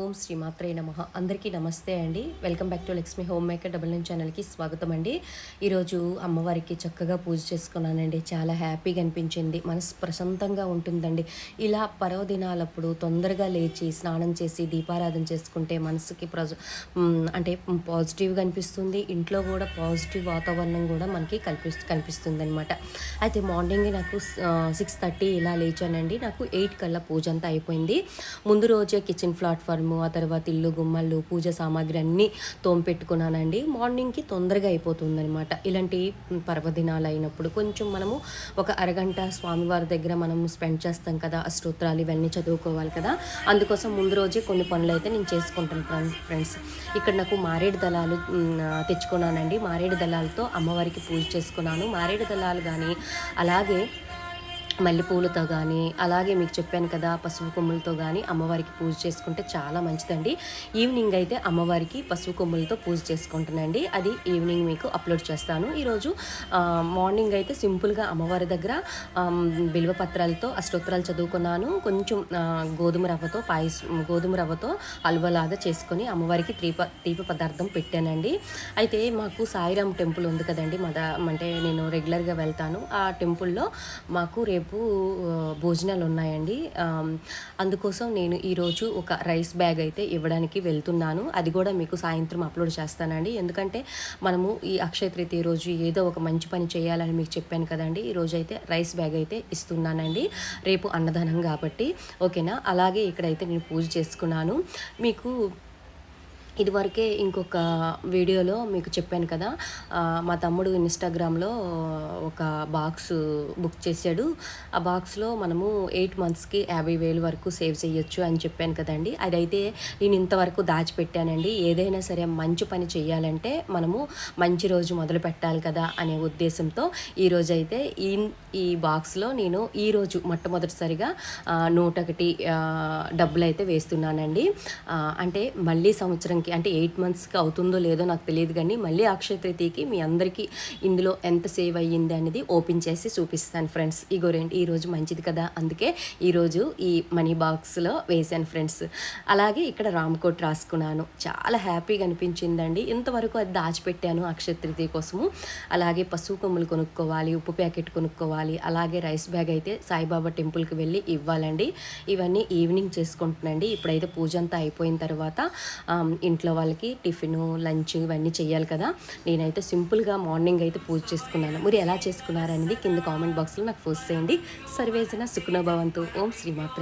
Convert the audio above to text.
ఓం శ్రీ మాత్రే నమః. అందరికీ నమస్తే అండి. Welcome back to Lakshmi home maker 9 ఛానల్కి స్వాగతం అండి. ఈరోజు అమ్మవారికి చక్కగా పూజ చేసుకున్నానండి. చాలా హ్యాపీగా అనిపించింది, మనసు ప్రశాంతంగా ఉంటుందండి. ఇలా పర్వదినాలప్పుడు తొందరగా లేచి స్నానం చేసి దీపారాధన చేసుకుంటే మనసుకి అంటే పాజిటివ్గా అనిపిస్తుంది. ఇంట్లో కూడా పాజిటివ్ వాతావరణం కూడా మనకి కనిపిస్తుంది అనమాట. అయితే మార్నింగ్ నాకు 6:30 ఇలా లేచానండి. నాకు 8 కల్లా పూజ అంతా అయిపోయింది. ముందు రోజే కిచెన్ ప్లాట్ఫామ్, ఆ తర్వాత ఇల్లు గుమ్మలు పూజ సామాగ్రి అన్నీ తోంపెట్టుకున్నానండి. మార్నింగ్కి తొందరగా అయిపోతుందనమాట. ఇలాంటి పర్వదినాలు అయినప్పుడు కొంచెం మనము ఒక అరగంట స్వామివారి దగ్గర మనం స్పెండ్ చేస్తాం కదా, ఆ స్తోత్రాలు ఇవన్నీ చదువుకోవాలి కదా. అందుకోసం ముందు రోజే కొన్ని పనులు అయితే నేను చేసుకుంటాను ఫ్రెండ్స్. ఇక్కడ నాకు మారేడు దళాలు తెచ్చుకున్నానండి. మారేడు దళాలతో అమ్మవారికి పూజ చేసుకున్నాను. మారేడు దళాలు కానీ అలాగే మల్లెపూలతో కానీ అలాగే మీకు చెప్పాను కదా పసుపు కొమ్ములతో కానీ అమ్మవారికి పూజ చేసుకుంటే చాలా మంచిదండి. ఈవినింగ్ అయితే అమ్మవారికి పసుపు కొమ్ములతో పూజ చేసుకుంటానండి. అది ఈవినింగ్ మీకు అప్లోడ్ చేస్తాను. ఈరోజు మార్నింగ్ అయితే సింపుల్గా అమ్మవారి దగ్గర బిల్వపత్రాలతో అష్టోత్తరాలు చదువుకున్నాను. కొంచెం గోధుమ రవ్వతో హల్వలాగా చేసుకొని అమ్మవారికి తీపి పదార్థం పెట్టానండి. అయితే మాకు సాయిరామ్ టెంపుల్ ఉంది కదండి, అంటే నేను రెగ్యులర్గా వెళ్తాను. ఆ టెంపుల్లో మాకు రేపు భోజనాలు ఉన్నాయండి. అందుకోసం నేను ఈరోజు ఒక రైస్ బ్యాగ్ అయితే ఇవ్వడానికి వెళ్తున్నాను. అది కూడా మీకు సాయంత్రం అప్లోడ్ చేస్తానండి. ఎందుకంటే మనము ఈ అక్షయ తృతీయ రోజు ఏదో ఒక మంచి పని చేయాలని మీకు చెప్పాను కదండి. ఈరోజు అయితే రైస్ బ్యాగ్ అయితే ఇస్తున్నానండి, రేపు అన్నదానం కాబట్టి. ఓకేనా. అలాగే ఇక్కడైతే నేను పూజ చేసుకున్నాను. మీకు ఇదివరకే ఇంకొక వీడియోలో మీకు చెప్పాను కదా, మా తమ్ముడు ఇన్స్టాగ్రామ్లో ఒక బాక్స్ బుక్ చేశాడు. ఆ బాక్స్లో మనము 8 మంత్స్కి 50,000 వరకు సేవ్ చేయొచ్చు అని చెప్పాను కదండి. అదైతే నేను ఇంతవరకు దాచిపెట్టానండి. ఏదైనా సరే మంచి పని చేయాలంటే మనము మంచి రోజు మొదలు పెట్టాలి కదా అనే ఉద్దేశంతో ఈరోజు అయితే ఈ బాక్స్లో నేను ఈరోజు మొట్టమొదటిసారిగా 101 డబ్బులు అయితే వేస్తున్నానండి. అంటే మళ్ళీ సంవత్సరం అంటే 8 మంత్స్కి అవుతుందో లేదో నాకు తెలియదు, కానీ మళ్ళీ అక్షయ తృతీయకి మీ అందరికీ ఇందులో ఎంత సేవ్ అయ్యింది అనేది ఓపెన్ చేసి చూపిస్తాను ఫ్రెండ్స్. ఈరోజు మంచిది కదా, అందుకే ఈరోజు ఈ మనీ బాక్స్లో వేసాను ఫ్రెండ్స్. అలాగే ఇక్కడ రామ్కోట్ రాసుకున్నాను. చాలా హ్యాపీగా అనిపించిందండి. ఇంతవరకు అది దాచిపెట్టాను అక్షయ తృతీయ కోసము. అలాగే పసుపు కొమ్ములు కొనుక్కోవాలి, ఉప్పు ప్యాకెట్ కొనుక్కోవాలి. అలాగే రైస్ బ్యాగ్ అయితే సాయిబాబా టెంపుల్కి వెళ్ళి ఇవ్వాలండి. ఇవన్నీ ఈవినింగ్ చేసుకుంటున్నాండి. ఇప్పుడైతే పూజ అంతా అయిపోయిన తర్వాత ఇంట్లో వాళ్ళకి టిఫిను లంచ్ ఇవన్నీ చేయాలి కదా. నేనైతే సింపుల్గా మార్నింగ్ అయితే పూజ చేసుకున్నాను. మీరు ఎలా చేసుకున్నారనేది కింద కామెంట్ బాక్స్లో నాకు పోస్ట్ చేయండి. సర్వేజన సుఖనో భవంతు. ఓం శ్రీమాత్రే.